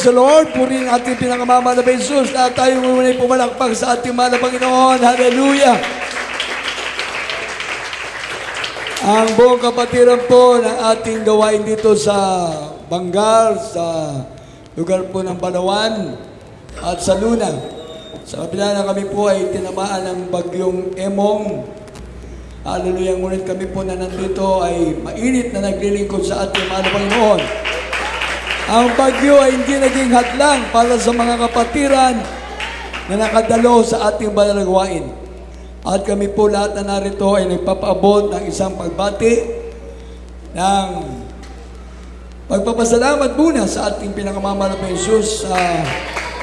the Lord. Purihin ang ating pinakamamahal na Jesus. Lahat tayo muna pumalakpak sa ating mahal na Panginoon. Hallelujah! Ang buong kapatiran po ng ating gawain dito sa Bangar, sa lugar po ng Balawan at sa Luna. Sa kabila na kami po ay tinamaan ng bagyong Emong. Hallelujah, ngunit kami po na nandito ay mainit na naglilingkod sa ating mahal na Panginoon. Ang bagyo ay hindi naging hadlang para sa mga kapatiran na nakadalo sa ating banal na gawain. At kami po lahat na narito ay nagpapaabot ng isang pagbati ng pagpapasalamat muna sa ating pinakamamahal na Jesus sa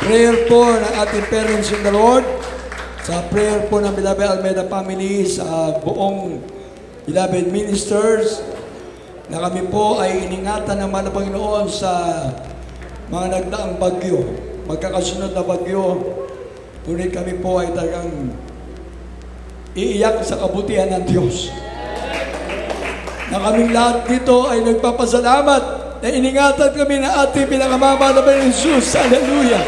prayer po ng ating parents in the Lord, sa prayer po ng Beloved Almeida family, sa buong Beloved Ministers, na kami po ay iningatan ng mahal na Panginoon sa mga nagdaang bagyo, magkakasunod na bagyo, ngunit kami po ay talagang iiyak sa kabutihan ng Diyos. Na kaming lahat dito ay nagpapasalamat na iningatan kami ng ating pinakamamahal na Jesus. Hallelujah!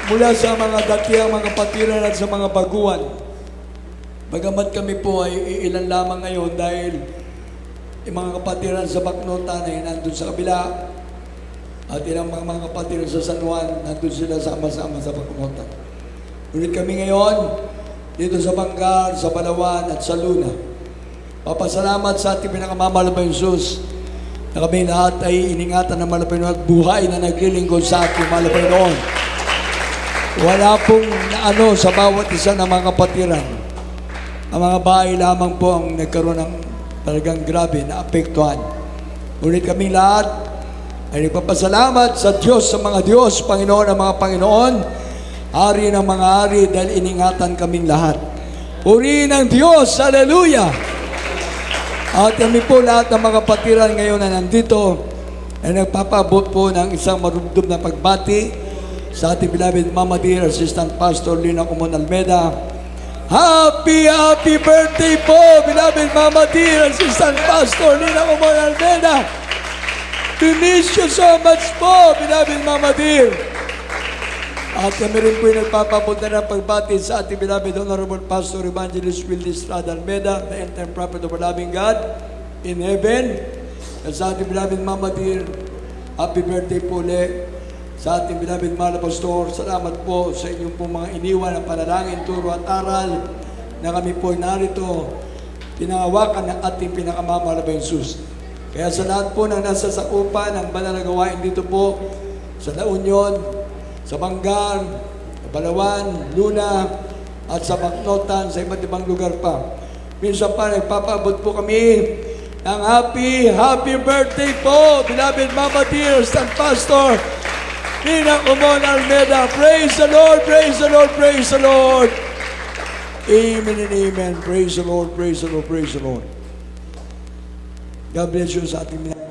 Mula sa mga datihang mga kapatiran at sa mga baguhan. Bagamat kami po ay ilan lamang ngayon dahil yung mga kapatiran sa Baknotan ay nandun sa kabila at ilang mga kapatiran sa San Juan nandun sila sama-sama sa Baknotan. Ulit kami ngayon dito sa Bangar, sa Balawan at sa Luna. Papasalamat sa ating pinakamamahal na Jesus na kami lahat ay iningatan ng mahal na Panginoon at buhay na naglilingkod sa ating mahal na Panginoon. Wala pong naano sa bawat isa ng mga kapatiran. Ang mga bahay lamang po ang nagkaroon ng talagang grabe na apektuhan. Ngunit kami lahat ay nagpapasalamat sa Diyos, sa mga Diyos, Panginoon ng mga Panginoon, Hari ng mga hari, dahil iningatan kaming lahat. Purihin ang Diyos! Hallelujah! At kami po lahat ng mga kapatiran ngayon na nandito ay nagpapabot po ng isang marubdob na pagbati sa ating beloved Mama Dear, Assistant Pastor Lina Comon Almeida. Happy birthday po, beloved Mama Dear, Assistant Pastor Lina Comon Almeida. We miss you so much po, beloved Mama Dear. At kami rin po yung nagpapapunta ng pagbati sa ating beloved Honorable Pastor Evangelist Wildy Estrada Almeida, the end-time prophet of our loving God in heaven. At sa ating beloved Mama Dear, happy birthday po ulit. Sa ating beloved Mala Pastor, salamat po sa inyong po mga iniwan ng panalangin, turo at aral na kami po narito pinahawakan ng ating pinakamamahal na Jesus. Kaya sa lahat po ng nasa sakupan ng banal na gawain dito po sa La Union, sa Bangar, Balawan, Luna, at sa Baknotan, sa iba't ibang lugar pa. Minsan pa, nagpapaabot po kami ng happy birthday po, beloved Mama Dear, Stand Pastor Lina Comon Almeida. Praise the Lord, praise the Lord, praise the Lord. Amen and amen. Praise the Lord, praise the Lord, praise the Lord. God bless you sa ating